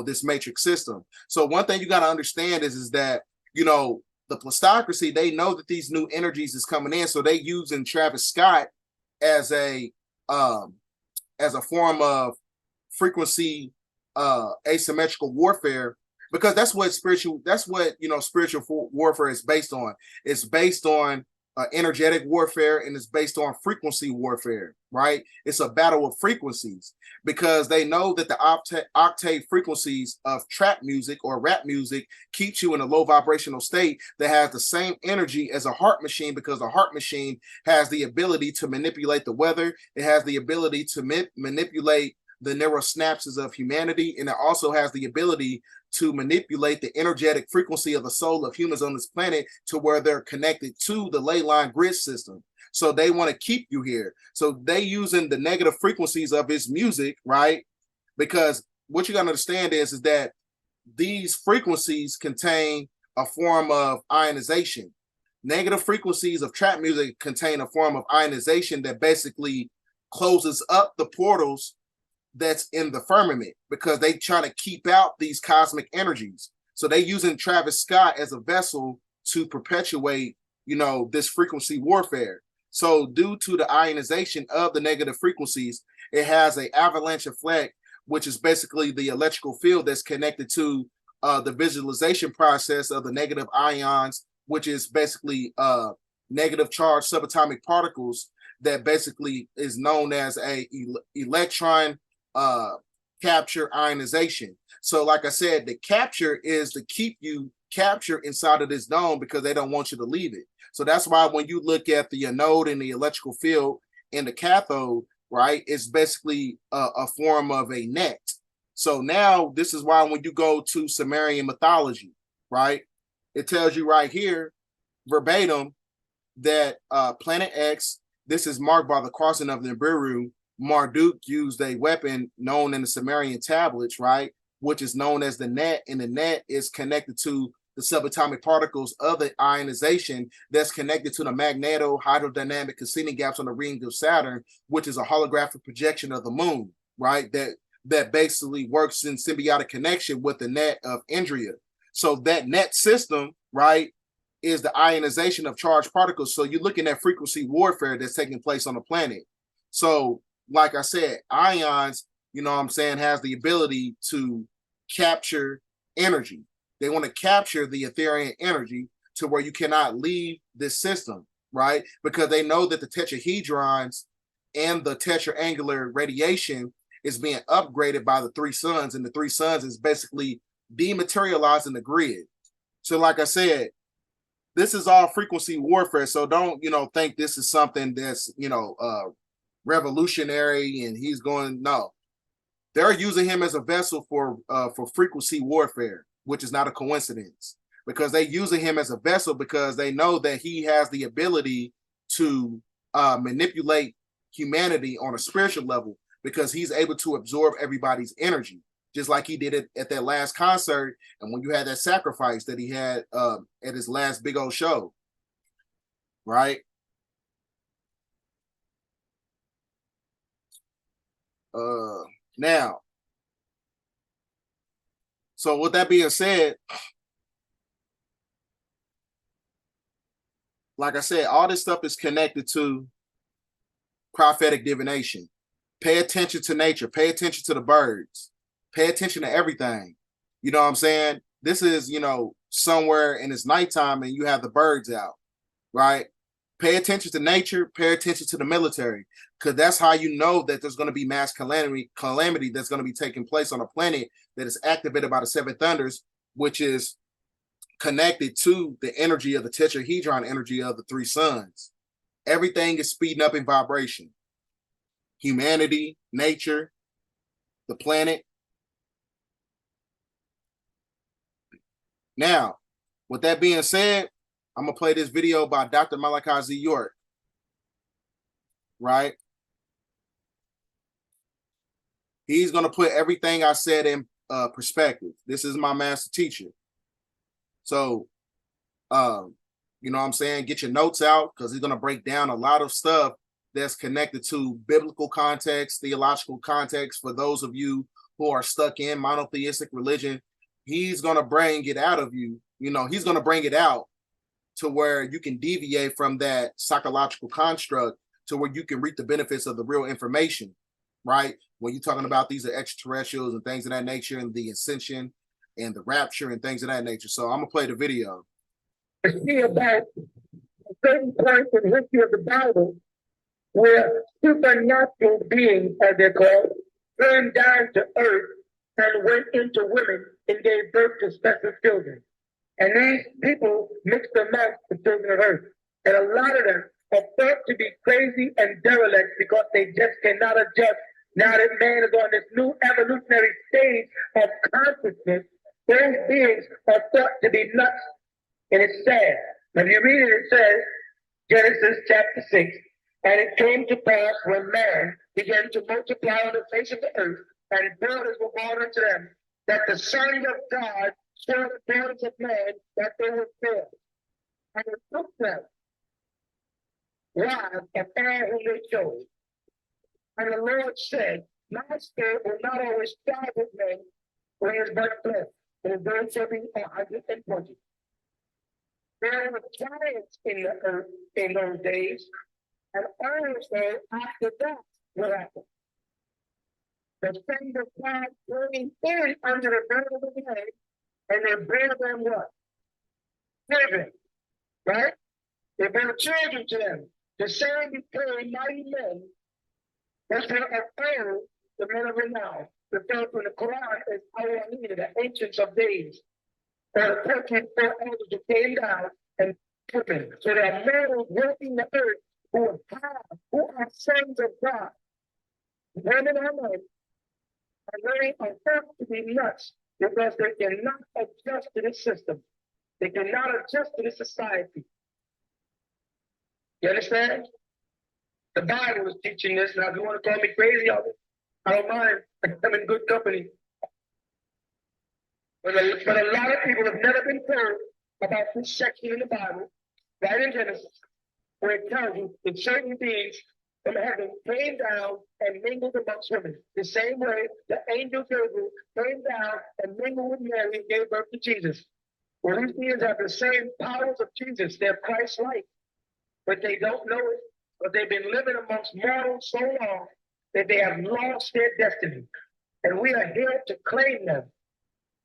this matrix system. So one thing you got to understand is that, the plutocracy, they know that these new energies is coming in, so they using Travis Scott as a form of frequency asymmetrical warfare, because that's what spiritual warfare is based on. It's based on energetic warfare, and it's based on frequency warfare, right? It's a battle of frequencies, because they know that the octave frequencies of trap music or rap music keeps you in a low vibrational state that has the same energy as a heart machine, because the heart machine has the ability to manipulate the weather. It has the ability to manipulate the neural synapses of humanity, and it also has the ability to manipulate the energetic frequency of the soul of humans on this planet to where they're connected to the ley line grid system. So they want to keep you here. So they using the negative frequencies of his music, right? Because what you got to understand is that these frequencies contain a form of ionization. Negative frequencies of trap music contain a form of ionization that basically closes up the portals that's in the firmament, because they trying to keep out these cosmic energies. So they using Travis Scott as a vessel to perpetuate, this frequency warfare. So due to the ionization of the negative frequencies, it has an avalanche effect, which is basically the electrical field that's connected to the visualization process of the negative ions, which is basically negative charged subatomic particles that basically is known as a electron capture ionization. So like I said, the capture is to keep you captured inside of this dome, because they don't want you to leave it. So that's why when you look at the anode and the electrical field in the cathode, right, it's basically a form of a net. So now this is why when you go to Sumerian mythology, right, it tells you right here verbatim that planet X, this is marked by the crossing of the Nibiru. Marduk used a weapon known in the Sumerian tablets, right, which is known as the net, and the net is connected to the subatomic particles of the ionization that's connected to the magneto-hydrodynamic Cassini gaps on the ring of Saturn, which is a holographic projection of the moon, right, that basically works in symbiotic connection with the net of Indria. So that net system, right, is the ionization of charged particles. So you're looking at frequency warfare that's taking place on the planet. So like I said, ions, has the ability to capture energy. They want to capture the Ethereum energy to where you cannot leave this system, right? Because they know that the tetrahedrons and the tetraangular radiation is being upgraded by the three suns, and the three suns is basically dematerializing the grid. So like I said, this is all frequency warfare. So don't, think this is something that's, revolutionary and he's going, no. They're using him as a vessel for frequency warfare, which is not a coincidence. because they using him as a vessel because they know that he has the ability to manipulate humanity on a spiritual level because he's able to absorb everybody's energy, just like he did it at that last concert and when you had that sacrifice that he had at his last big old show, right? Now, so with that being said, like I said, all this stuff is connected to prophetic divination. Pay attention to nature. Pay attention to the birds. Pay attention to everything. You know what I'm saying? This is, you know, somewhere and it's nighttime and you have the birds out, right? Pay attention to nature. Pay attention to the military, because that's how you know that there's going to be mass calamity that's going to be taking place on a planet that is activated by the seven thunders, which is connected to the energy of the tetrahedron energy of the three suns. Everything is speeding up in vibration. Humanity, nature, the planet. Now, with that being said, I'm going to play this video by Dr. Malachi Z. York. Right? He's going to put everything I said in perspective. This is my master teacher. So, you know what I'm saying? Get your notes out because he's going to break down a lot of stuff that's connected to biblical context, theological context for those of you who are stuck in monotheistic religion. He's going to bring it out of you. You know, he's going to bring it out to where you can deviate from that psychological construct to where you can reap the benefits of the real information, right? When you're talking about these are extraterrestrials and things of that nature and the ascension and the rapture and things of that nature. So I'm going to play the video. See about a certain point in the history of the Bible where supernatural beings, as they're called, came down to earth and went into women and gave birth to special children. And these people mixed them up with children of earth. And a lot of them are thought to be crazy and derelict because they just cannot adjust. Now that man is on this new evolutionary stage of consciousness, those beings are thought to be nuts. And it's sad. When you read it, it says, Genesis chapter 6, and it came to pass when man began to multiply on the face of the earth, and daughters were born unto them, that the Son of God saw the daughters of man, that they were fair. And it took them wives of all whom they chose. And the Lord said, my spirit will not always strive with men when he is but flesh, and his days shall be 120. There were giants in the earth in those days, and also after that will happen. The sons of God bringing in under the burden of the land, and they bring them what? Children, right? They bring children to them. The same became mighty men that were of old, the men of renown. The first in the Quran is Anunnaki, the ancients of days. Or the 13 four elders who came down and put them. So there are men walking the earth who are sons of God. Women and men, and they are thought to be nuts because they cannot adjust to this system. They cannot adjust to this society. You understand? The Bible is teaching this. Now, if you want to call me crazy, I don't mind. I'm in good company. But a lot of people have never been told about this section in the Bible, right in Genesis, where it tells you that certain beings from heaven came down and mingled amongst women. The same way the angel Gabriel came down and mingled with Mary and gave birth to Jesus. Well, these beings have the same powers of Jesus. They're Christ-like, but they don't know it. But they've been living amongst mortals so long that they have lost their destiny. And we are here to claim them.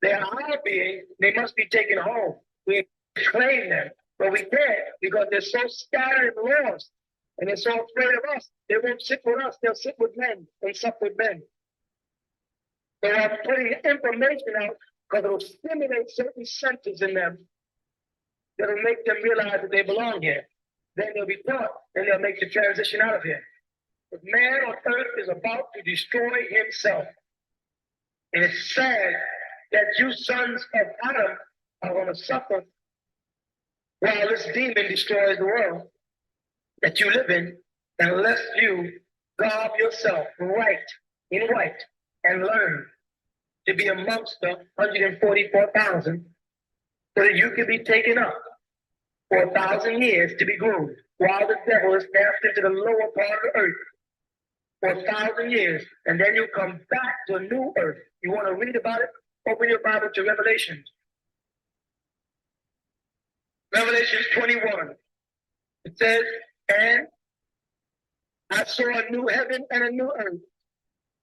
They are our beings. They must be taken home. We claim them, but we can't because they're so scattered and lost. And they're so afraid of us. They won't sit with us. They'll sit with men. They sup with men. They are putting information out because it'll stimulate certain senses in them that'll make them realize that they belong here. Then they'll be taught, and they'll make the transition out of here. But man on earth is about to destroy himself. And it's sad that you sons of Adam are going to suffer while this demon destroys the world that you live in, unless you garb yourself in white and learn to be amongst the 144,000 so that you can be taken up for 1,000 years to be groomed while the devil is cast into the lower part of the earth for 1,000 years, and then you come back to a new earth. You want to read about it? Open your Bible to Revelation. Revelation 21. It says, and I saw a new heaven and a new earth.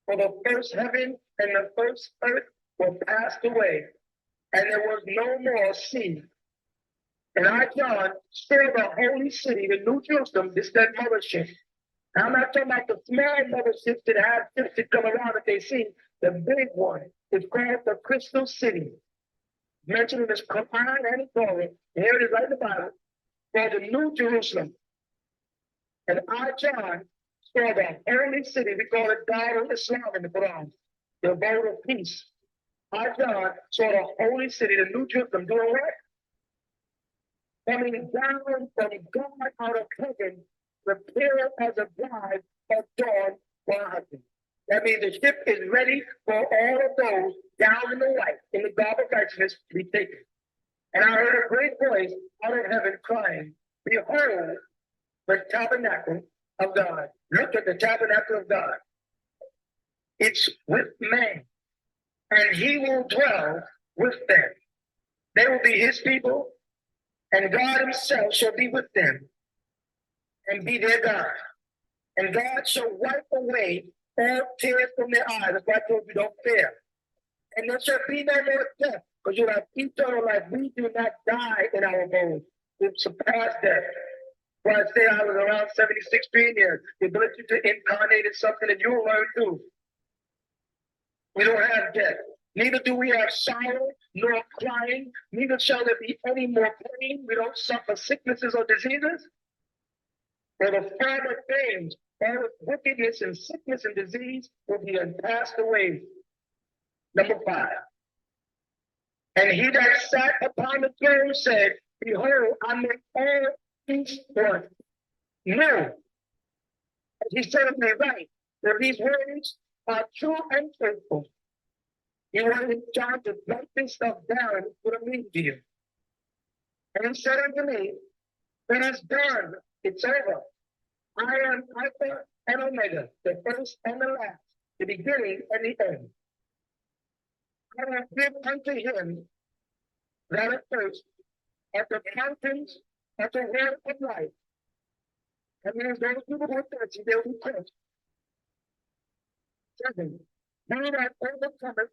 For the first heaven and the first earth were passed away, and there was no more sea. And I, John, saw the holy city, the New Jerusalem, this that mothership. I'm not talking about the small motherships that have ships that come around that they see. The big one is called the Crystal City. Mentioned in this Quran and the Torah. Here it is right in the Bible. Called the New Jerusalem. And I, John, saw the holy city. We call it Dar al-Islam in the Quran. The abode of peace. I, John, saw the holy city, the New Jerusalem, doing what? Coming down from God out of heaven, prepared as a bride adorned for her husband. That means the ship is ready for all of those down in the light, in the garb of righteousness, to be taken. And I heard a great voice out of heaven crying, behold, the tabernacle of God. Look at the tabernacle of God. It's with man, and he will dwell with them. They will be his people, and God himself shall be with them and be their God. And God shall wipe away all tears from their eyes. That's why I told you, don't fear. And there shall be no more death, because you have eternal life. We do not die in our bones. We've surpassed death. Well, I say I was around 76 years. The ability to incarnate is something that you'll learn too. We don't have death. Neither do we have sorrow nor crying. Neither shall there be any more pain. We don't suffer sicknesses or diseases. For the former things, all wickedness and sickness and disease will be passed away. Number 5. And he that sat upon the throne said, behold, I make all things one. No. And he said of me, right, that these words are true and faithful. He wanted John to write this stuff down and put them in to you. And he said unto me, it is done. It's over. I am Alpha and Omega, the first and the last, the beginning and the end. I will give unto him that at first, at the fountains, at the word of life. That means those people who are thirsty, they will be quenched. 7. He that overcometh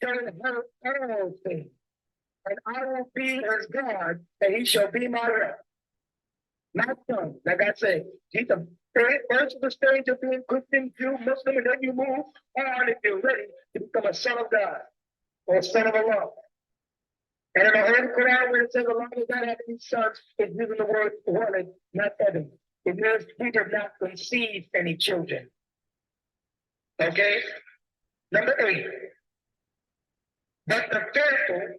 shall inherit all things, and I will be his God, and he shall be my rest. Not son, like I say, he's the first of the stage of being Christian, Jew, Muslim, and then you move on if you're ready to become a son of God or a son of Allah. And in the Holy Quran, where it says Allah does not have any sons, it's using the word walid, not Evan. It means he did not conceive any children. Okay? Number 8. But the fearful,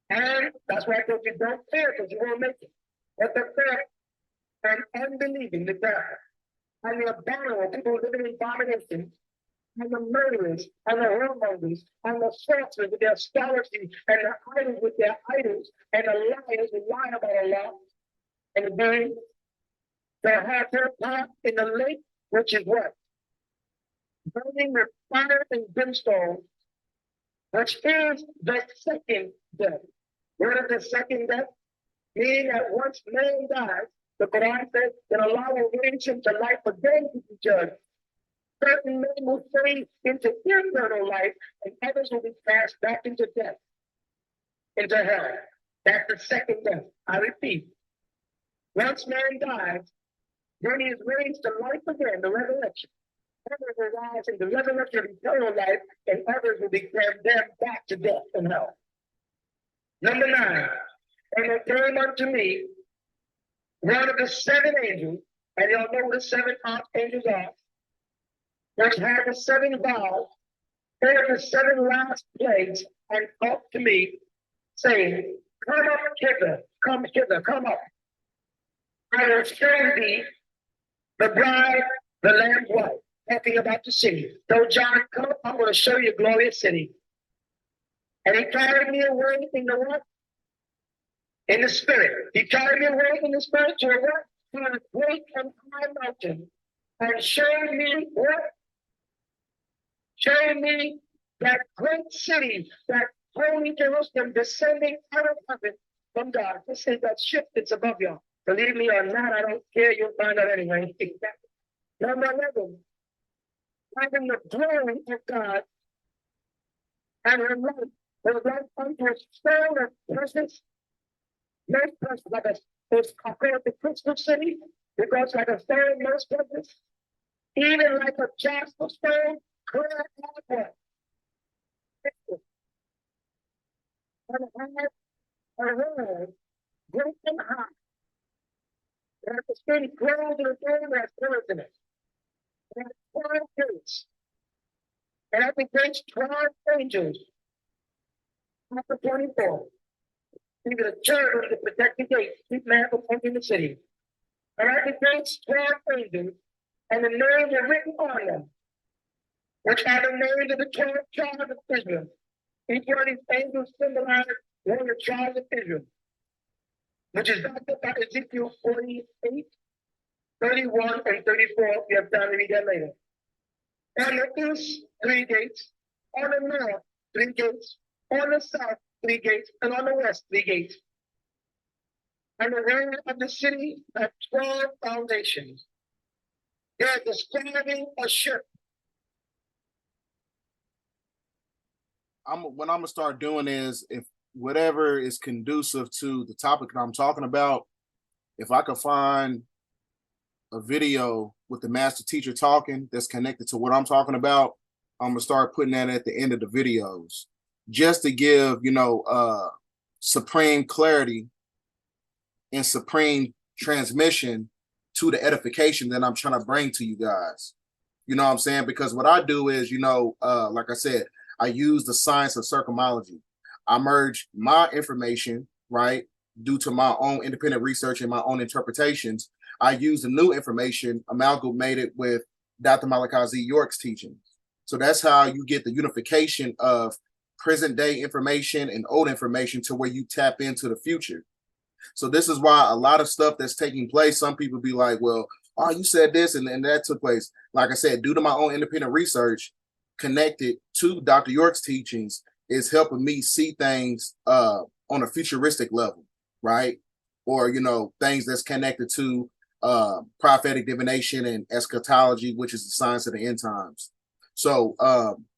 and that's why I told you don't fear because you won't make it. But the fearful and unbelieving, the devil, and the abominable people living in abomination, and the murderers, and the whoremongers, and the sorcerers with their astrology, and the idols with their idols, and the liars who lie about Allah, and the beings that have their part in the lake, which is what? Burning with fire and brimstone, which is the second death. What is the second death? Meaning that once man dies, the Quran says that Allah will raise him to life again to be judged. Certain men will fade into eternal life, and others will be cast back into death, into hell. That's the second death. I repeat. Once man dies, then he is raised to life again, the resurrection. Others will rise in the resurrection of eternal life, and others will be condemned back to death and hell. Number 9. And it came unto me one of the 7 angels, and y'all know what the 7 archangels are, which had the 7 vials, and the 7 last plagues, and talked to me, saying, Come up hither, come up. I will show thee the bride, the Lamb's wife, talking about the city. So John, come up, I'm going to show you a glorious city. And he carried me away in the what? In the spirit. He carried me away in the spirit to a what? To a great and high mountain. And showed me what? Showed me that great city, that holy Jerusalem descending out of heaven from God. This is that ship that's above y'all. Believe me or not, I don't care. You'll find out anyway. Number 11, having the glory of God and her light. The light unto a stone of presence. Most presence like a, it's compared to crystal city because like a stone, most presence. Even like a jasper stone, clear as water. And it had a road great and high. And the city grows in the throne as pillars in it. And it had 12 gates. And at the gates, 12 angels. Chapter 24. See the cherubim to protect the gates, keep man from entering the city. And at the gates, 12 angels, and the names are written on them, which are the names of the 12 tribes of Israel. Each one of these angels symbolizes one of the tribes of Israel, which is backed up by Ezekiel 48, 31, and 34. You have time to read that later. On the east, 3 gates. On the north, 3 gates. On the south, 3 gates. And on the west, 3 gates. And the wall of the city had 12 foundations. They're describing a ship. What I'm gonna start doing is, if whatever is conducive to the topic that I'm talking about, if I could find a video with the master teacher talking that's connected to what I'm talking about, I'm gonna start putting that at the end of the videos, just to give, supreme clarity and supreme transmission to the edification that I'm trying to bring to you guys. You know what I'm saying? Because what I do is, like I said, I use the science of circumology. I merge my information, right, due to my own independent research and my own interpretations. I use the new information amalgamated with Dr. Malachi Z. York's teachings. So that's how you get the unification of present day information and old information to where you tap into the future. So this is why a lot of stuff that's taking place, some people be like, well, oh, you said this and that took place. Like I said, due to my own independent research connected to Dr. York's teachings is helping me see things on a futuristic level, right? Or, things that's connected to prophetic divination and eschatology, which is the science of the end times. So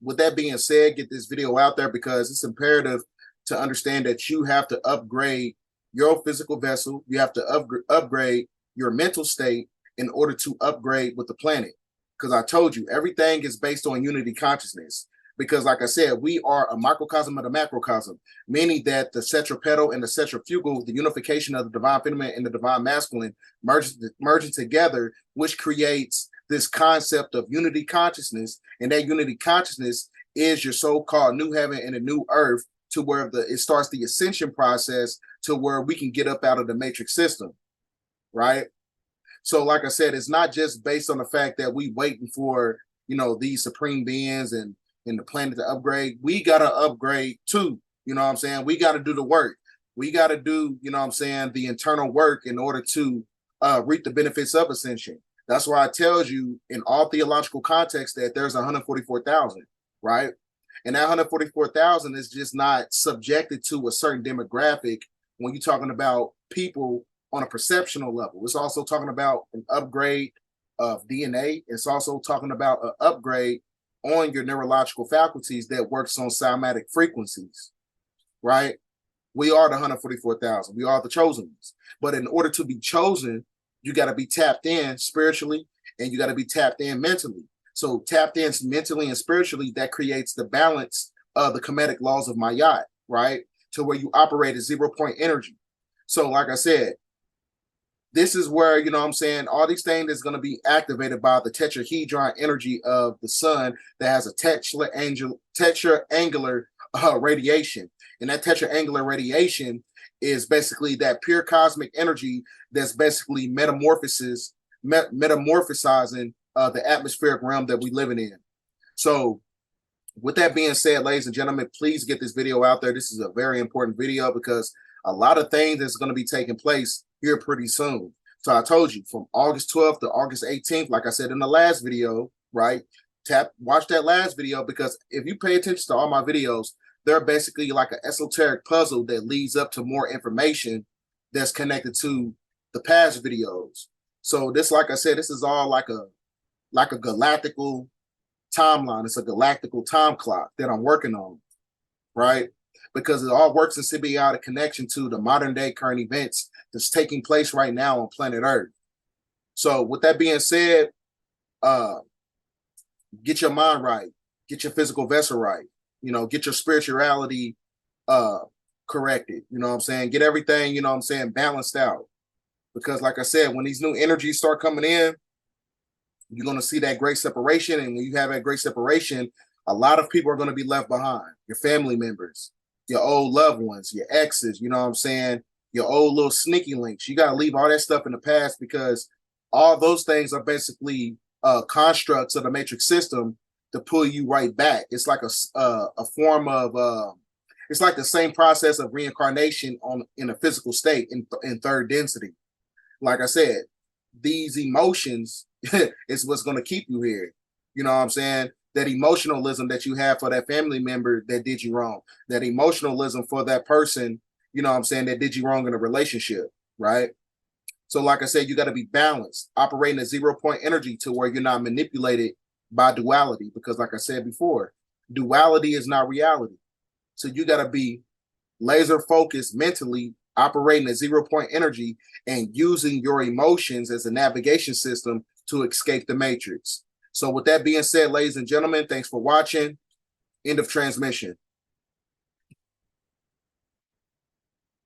with that being said, get this video out there because it's imperative to understand that you have to upgrade your physical vessel. You have to upgrade your mental state in order to upgrade with the planet. Because I told you, everything is based on unity consciousness. Because like I said, we are a microcosm of the macrocosm, meaning that the centripetal and the centrifugal, the unification of the divine feminine and the divine masculine merging together, which creates this concept of unity consciousness. And that unity consciousness is your so-called new heaven and a new earth, to where it starts the ascension process to where we can get up out of the matrix system, right? So like I said, it's not just based on the fact that we waiting for, these supreme beings and the planet to upgrade. We got to upgrade too. You know what I'm saying? We got to do the work. We got to do, the internal work in order to reap the benefits of ascension. That's why I tell you in all theological context that there's 144,000, right? And that 144,000 is just not subjected to a certain demographic when you're talking about people on a perceptional level. It's also talking about an upgrade of DNA. It's also talking about an upgrade on your neurological faculties that works on somatic frequencies, right? We are the 144,000. We are the chosen ones. But in order to be chosen, you got to be tapped in spiritually and you got to be tapped in mentally. So tapped in mentally and spiritually, that creates the balance of the Kemetic laws of Mayat, right? To where you operate at 0 point energy. So like I said, this is where, all these things is going to be activated by the tetrahedron energy of the sun that has a tetraangular radiation. And that tetraangular radiation is basically that pure cosmic energy that's basically metamorphosizing the atmospheric realm that we living in. So with that being said, ladies and gentlemen, please get this video out there. This is a very important video because a lot of things that's going to be taking place here pretty soon. So I told you from August 12th to August 18th, like I said in the last video, right? Watch that last video, because if you pay attention to all my videos, they're basically like an esoteric puzzle that leads up to more information that's connected to the past videos. So this, like I said, this is all like a galactical timeline. It's a galactical time clock that I'm working on, right? Because it all works in symbiotic connection to the modern day current events that's taking place right now on planet Earth. So with that being said, get your mind right, get your physical vessel right, you know, get your spirituality corrected, you know what I'm saying? Get everything, you know what I'm saying, balanced out. Because like I said, when these new energies start coming in, you're going to see that great separation. And when you have that great separation, a lot of people are going to be left behind. Your family members, your old loved ones, your exes, you know what I'm saying? Your old little sneaky links. You got to leave all that stuff in the past, because all those things are basically constructs of the matrix system to pull you right back. It's like a form of, it's like the same process of reincarnation in a physical state in third density. Like I said, these emotions is what's going to keep you here. You know what I'm saying? That emotionalism that you have for that family member that did you wrong, that emotionalism for that person, you know what I'm saying, that did you wrong in a relationship, right? So like I said, you got to be balanced, operating at 0 point energy to where you're not manipulated by duality. Because like I said before, duality is not reality. So you got to be laser focused mentally, operating at 0 point energy and using your emotions as a navigation system to escape the matrix. So with that being said, ladies and gentlemen, thanks for watching. End of transmission.